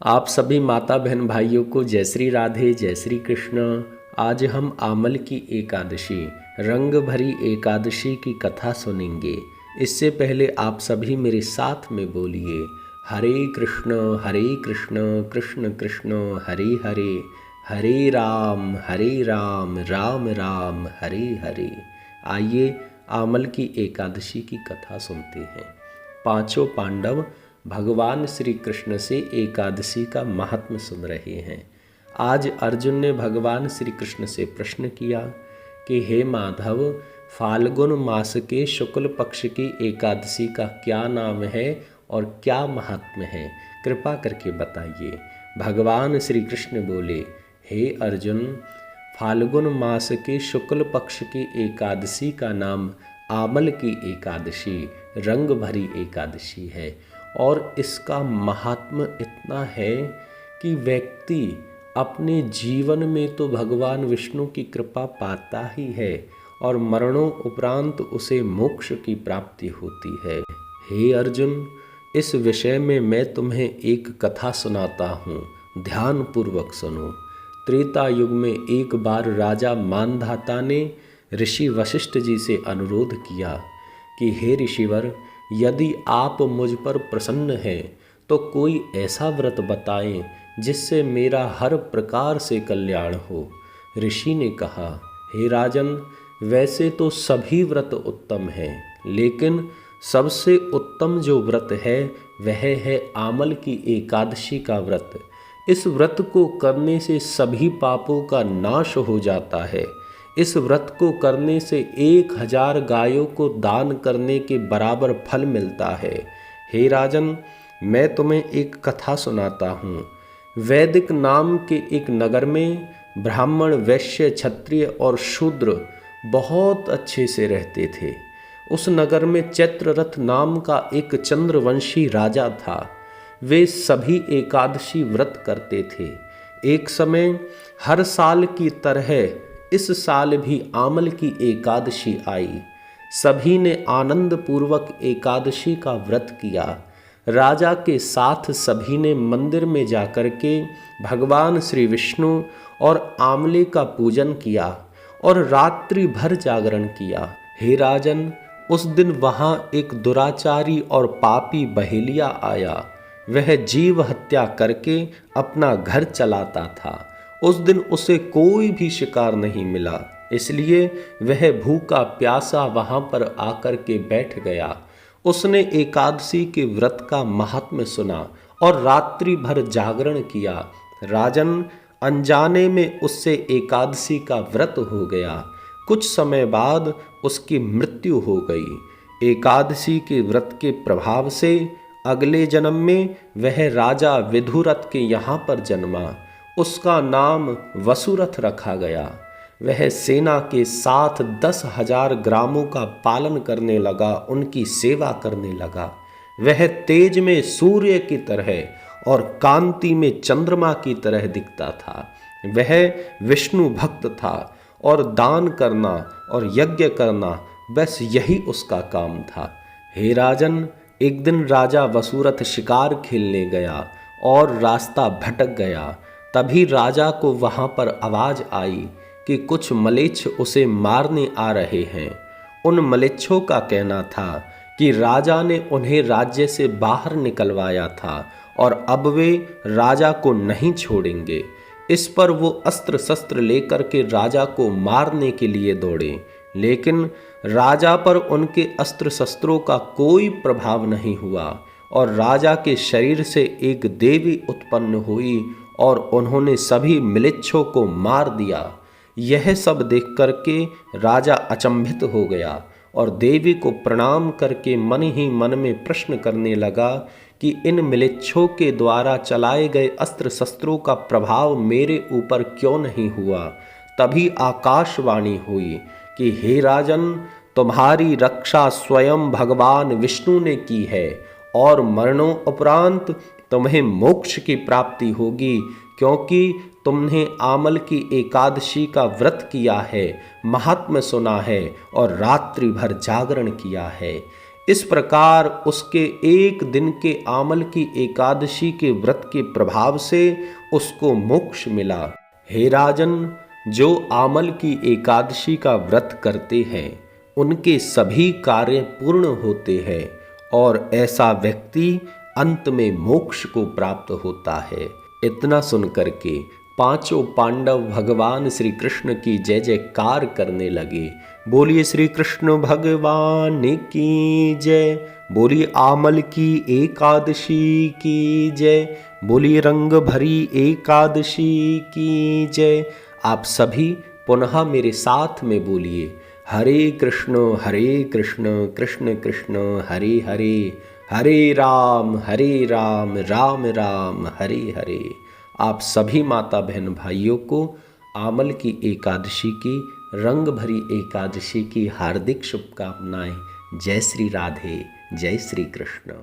आप सभी माता बहन भाइयों को जय श्री राधे, जय श्री कृष्ण। आज हम आमल की एकादशी, रंग भरी एकादशी की कथा सुनेंगे। इससे पहले आप सभी मेरे साथ में बोलिए हरे कृष्ण कृष्ण कृष्ण हरे हरे, हरे राम राम राम हरे हरे। आइए आमल की एकादशी की कथा सुनते हैं। पांचों पांडव भगवान श्री कृष्ण से एकादशी का महात्म्य सुन रहे हैं। आज अर्जुन ने भगवान श्री कृष्ण से प्रश्न किया कि हे माधव, फाल्गुन मास के शुक्ल पक्ष की एकादशी का क्या नाम है और क्या महात्म्य है, कृपा करके बताइए। भगवान श्री कृष्ण बोले, हे अर्जुन, फाल्गुन मास के शुक्ल पक्ष की एकादशी का नाम आमल की एकादशी, रंग भरी एकादशी है। और इसका महात्म्य इतना है कि व्यक्ति अपने जीवन में तो भगवान विष्णु की कृपा पाता ही है और मरणों उपरांत उसे मोक्ष की प्राप्ति होती है। हे अर्जुन, इस विषय में मैं तुम्हें एक कथा सुनाता हूँ, ध्यान पूर्वक सुनो। त्रेता युग में एक बार राजा मानधाता ने ऋषि वशिष्ठ जी से अनुरोध किया कि हे ऋषिवर, यदि आप मुझ पर प्रसन्न हैं तो कोई ऐसा व्रत बताएं जिससे मेरा हर प्रकार से कल्याण हो। ऋषि ने कहा, हे राजन, वैसे तो सभी व्रत उत्तम हैं, लेकिन सबसे उत्तम जो व्रत है वह है आमल की एकादशी का व्रत। इस व्रत को करने से सभी पापों का नाश हो जाता है। इस व्रत को करने से 1000 गायों को दान करने के बराबर फल मिलता है। हे राजन, मैं तुम्हें एक कथा सुनाता हूँ। वैदिक नाम के एक नगर में ब्राह्मण, वैश्य, क्षत्रिय और शूद्र बहुत अच्छे से रहते थे। उस नगर में चैत्ररथ नाम का एक चंद्रवंशी राजा था। वे सभी एकादशी व्रत करते थे। एक समय हर साल की तरह इस साल भी आमल की एकादशी आई। सभी ने आनंद पूर्वक एकादशी का व्रत किया। राजा के साथ सभी ने मंदिर में जाकर के भगवान श्री विष्णु और आमले का पूजन किया और रात्रि भर जागरण किया। हे राजन, उस दिन वहाँ एक दुराचारी और पापी बहेलिया आया। वह जीव हत्या करके अपना घर चलाता था। उस दिन उसे कोई भी शिकार नहीं मिला, इसलिए वह भूखा प्यासा वहां पर आकर के बैठ गया। उसने एकादशी के व्रत का महात्म्य सुना और रात्रि भर जागरण किया। राजन, अनजाने में उससे एकादशी का व्रत हो गया। कुछ समय बाद उसकी मृत्यु हो गई। एकादशी के व्रत के प्रभाव से अगले जन्म में वह राजा विधुरथ के यहाँ पर जन्मा। उसका नाम वसुरथ रखा गया। वह सेना के साथ 10,000 ग्रामों का पालन करने लगा, उनकी सेवा करने लगा। वह तेज में सूर्य की तरह और कांति में चंद्रमा की तरह दिखता था। वह विष्णु भक्त था और दान करना और यज्ञ करना, बस यही उसका काम था। हे राजन, एक दिन राजा वसुरथ शिकार खेलने गया और रास्ता भटक गया। तभी राजा को वहां पर आवाज आई कि कुछ मलेच्छ उसे मारने आ रहे हैं। उन मलेच्छों का कहना था कि राजा ने उन्हें राज्य से बाहर निकलवाया था और अब वे राजा को नहीं छोड़ेंगे। इस पर वो अस्त्र शस्त्र लेकर के राजा को मारने के लिए दौड़े, लेकिन राजा पर उनके अस्त्र शस्त्रों का कोई प्रभाव नहीं हुआ और राजा के शरीर से एक देवी उत्पन्न हुई और उन्होंने सभी म्लेच्छों को मार दिया। यह सब देख करके राजा अचंभित हो गया और देवी को प्रणाम करके मन ही मन में प्रश्न करने लगा कि इन म्लेच्छों के द्वारा चलाए गए अस्त्र शस्त्रों का प्रभाव मेरे ऊपर क्यों नहीं हुआ। तभी आकाशवाणी हुई कि हे राजन, तुम्हारी रक्षा स्वयं भगवान विष्णु ने की है और मरणों उपरांत तुम्हें मोक्ष की प्राप्ति होगी, क्योंकि तुमने आमल की एकादशी का व्रत किया है, महात्म्य सुना है और रात्रि भर जागरण किया है। इस प्रकार उसके एक दिन के आमल की एकादशी के व्रत के प्रभाव से उसको मोक्ष मिला। हे राजन, जो आमल की एकादशी का व्रत करते हैं उनके सभी कार्य पूर्ण होते हैं और ऐसा व्यक्ति अंत में मोक्ष को प्राप्त होता है। इतना सुनकर के पांचों पांडव भगवान श्री कृष्ण की जय जयकार करने लगे। बोलिए श्री कृष्ण भगवान की जय, बोलिए आमल की एकादशी की जय, बोलिए रंग भरी एकादशी की जय। आप सभी पुनः मेरे साथ में बोलिए हरे कृष्ण कृष्ण कृष्ण हरे हरे, हरे राम राम राम हरे हरे। आप सभी माता बहन भाइयों को आमल की एकादशी की, रंग भरी एकादशी की हार्दिक शुभकामनाएं। जय श्री राधे, जय श्री कृष्ण।